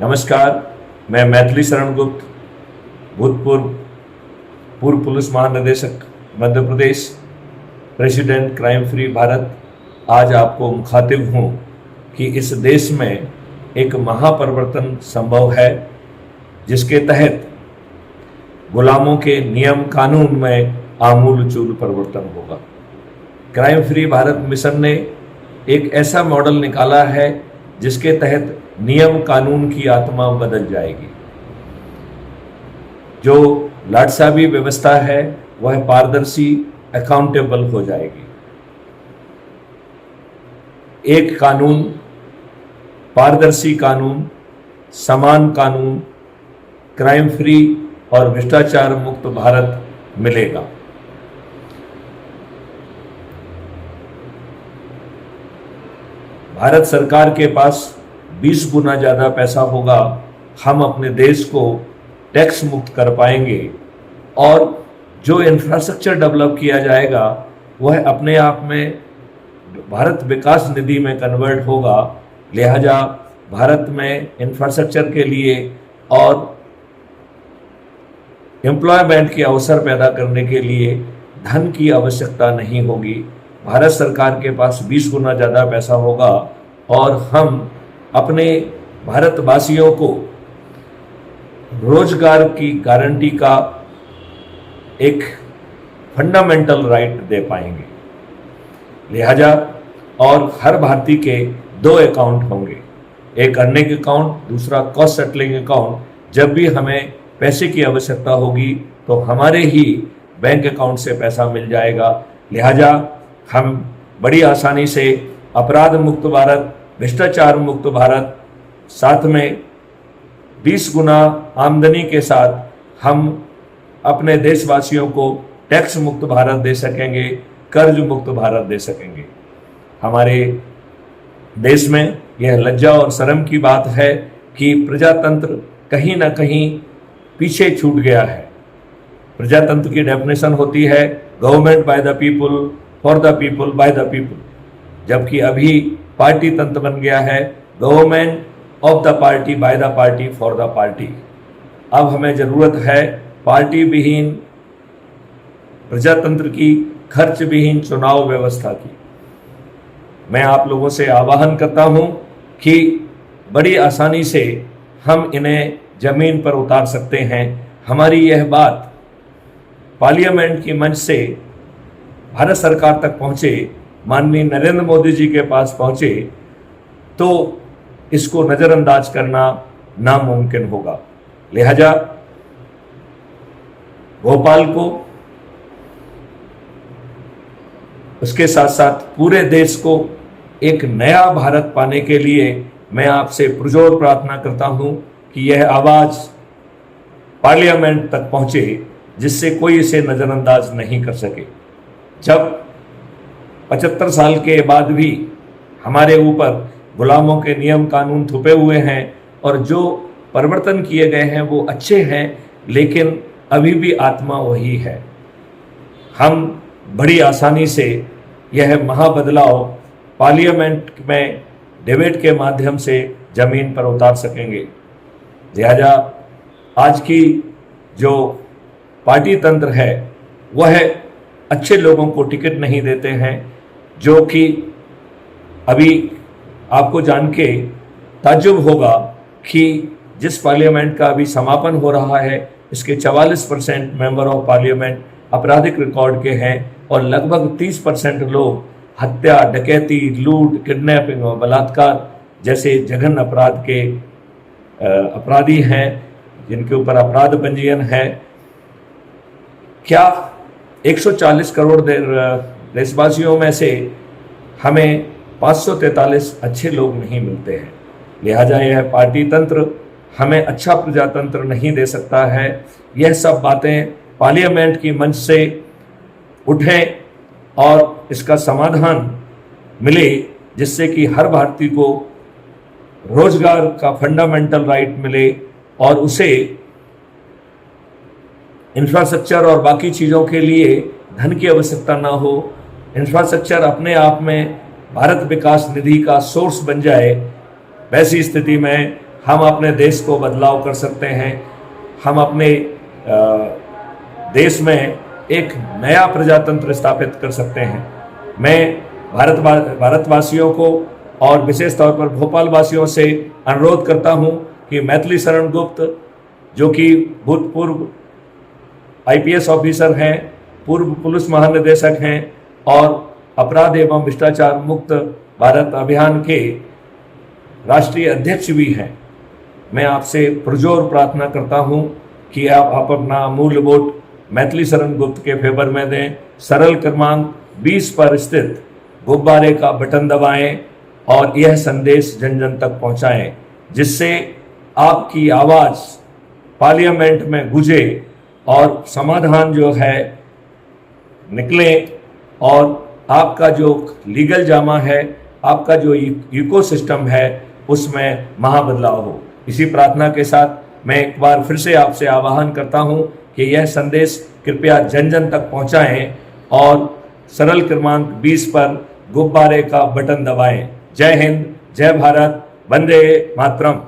नमस्कार, मैं मैथिली शरण गुप्त, भूतपूर्व पूर्व पुलिस महानिदेशक Madhya Pradesh, president crime free Bharat, आज आपको मुखातिब हूँ कि इस देश में एक महापरिवर्तन संभव है जिसके तहत गुलामों के नियम कानून में आमूल-चूल परिवर्तन होगा। क्राइम फ्री भारत मिशन ने एक ऐसा मॉडल निकाला है जिसके तहत नियम कानून की आत्मा बदल जाएगी। जो लाटसाबी व्यवस्था है वह पारदर्शी, अकाउंटेबल हो जाएगी। एक कानून, पारदर्शी कानून, समान कानून, क्राइम फ्री और भ्रष्टाचार मुक्त भारत मिलेगा। भारत सरकार के पास 20 गुना ज़्यादा पैसा होगा। हम अपने देश को टैक्स मुक्त कर पाएंगे और जो इंफ्रास्ट्रक्चर डेवलप किया जाएगा वह अपने आप में भारत विकास निधि में कन्वर्ट होगा। लिहाजा भारत में इंफ्रास्ट्रक्चर के लिए और एम्प्लॉयमेंट के अवसर पैदा करने के लिए धन की आवश्यकता नहीं होगी। भारत सरकार के पास 20 गुना ज़्यादा पैसा होगा और हम अपने भारतवासियों को रोजगार की गारंटी का एक फंडामेंटल राइट दे पाएंगे। लिहाजा और हर भारतीय के 2 अकाउंट होंगे, एक अर्निंग अकाउंट, दूसरा कॉस्ट सेटलिंग अकाउंट। जब भी हमें पैसे की आवश्यकता होगी तो हमारे ही बैंक अकाउंट से पैसा मिल जाएगा। लिहाजा हम बड़ी आसानी से अपराध मुक्त भारत, भ्रष्टाचार मुक्त भारत, साथ में 20 गुना आमदनी के साथ हम अपने देशवासियों को टैक्स मुक्त भारत दे सकेंगे, कर्ज मुक्त भारत दे सकेंगे। हमारे देश में यह लज्जा और शर्म की बात है कि प्रजातंत्र कहीं ना कहीं पीछे छूट गया है। प्रजातंत्र की डेफिनेशन होती है government by the people, for the people, by the people, जबकि अभी पार्टी तंत्र बन गया है government of the party, by the party, for the party. अब हमें जरूरत है पार्टी विहीन, प्रजातंत्र की, खर्च विहीन चुनाव व्यवस्था की। मैं आप लोगों से आह्वान करता हूं कि बड़ी आसानी से हम इन्हें जमीन पर उतार सकते हैं। हमारी यह बात पार्लियामेंट की मंच से भारत सरकार तक पहुंचे, माननीय नरेंद्र मोदी जी के पास पहुंचे, तो इसको नजरअंदाज करना नामुमकिन होगा। लिहाजा भोपाल को, उसके साथ साथ पूरे देश को एक नया भारत पाने के लिए मैं आपसे पुरजोर प्रार्थना करता हूं कि यह आवाज पार्लियामेंट तक पहुंचे जिससे कोई इसे नजरअंदाज नहीं कर सके। जब 75 साल के बाद भी हमारे ऊपर गुलामों के नियम कानून थुपे हुए हैं और जो परिवर्तन किए गए हैं वो अच्छे हैं, लेकिन अभी भी आत्मा वही है। हम बड़ी आसानी से यह महाबदलाव पार्लियामेंट में डिबेट के माध्यम से जमीन पर उतार सकेंगे। लिहाजा आज की जो पार्टी तंत्र है वह अच्छे लोगों को टिकट नहीं देते हैं, जो कि अभी आपको जान के ताज्जुब होगा कि जिस पार्लियामेंट का अभी समापन हो रहा है इसके 44% मेंबर ऑफ पार्लियामेंट आपराधिक रिकॉर्ड के हैं और लगभग 30% लोग हत्या, डकैती, लूट, किडनैपिंग और बलात्कार जैसे जघन्य अपराध के अपराधी हैं, जिनके ऊपर अपराध पंजीयन है। क्या 140 करोड़ देशवासियों में से हमें 543 अच्छे लोग नहीं मिलते हैं? लिहाजा यह पार्टी तंत्र हमें अच्छा प्रजातंत्र नहीं दे सकता है। यह सब बातें पार्लियामेंट की मंच से उठें और इसका समाधान मिले, जिससे कि हर भारतीय को रोजगार का फंडामेंटल राइट मिले और उसे इंफ्रास्ट्रक्चर और बाकी चीज़ों के लिए धन की आवश्यकता ना हो। इंफ्रास्ट्रक्चर अपने आप में भारत विकास निधि का सोर्स बन जाए। वैसी स्थिति में हम अपने देश को बदलाव कर सकते हैं। हम अपने देश में एक नया प्रजातंत्र स्थापित कर सकते हैं। मैं भारतवासियों को और विशेष तौर पर भोपाल वासियों से अनुरोध करता हूं कि मैथिली शरण गुप्त, जो कि भूतपूर्व IPS ऑफिसर हैं, पूर्व पुलिस महानिदेशक हैं और अपराध एवं भ्रष्टाचार मुक्त भारत अभियान के राष्ट्रीय अध्यक्ष भी हैं, मैं आपसे पुरजोर प्रार्थना करता हूं कि आप अपना अमूल्य वोट मैथिली शरण गुप्त के फेवर में दें। सरल क्रमांक 20 पर स्थित गुब्बारे का बटन दबाएं और यह संदेश जन जन तक पहुंचाएं, जिससे आपकी आवाज़ पार्लियामेंट में गूंजे और समाधान जो है निकले और आपका जो लीगल जामा है, आपका जो इकोसिस्टम है, उसमें महाबदलाव हो। इसी प्रार्थना के साथ मैं एक बार फिर से आपसे आह्वान करता हूं कि यह संदेश कृपया जन जन तक पहुंचाएं और सरल क्रमांक 20 पर गुब्बारे का बटन दबाएं। जय हिंद, जय भारत, वंदे मातरम।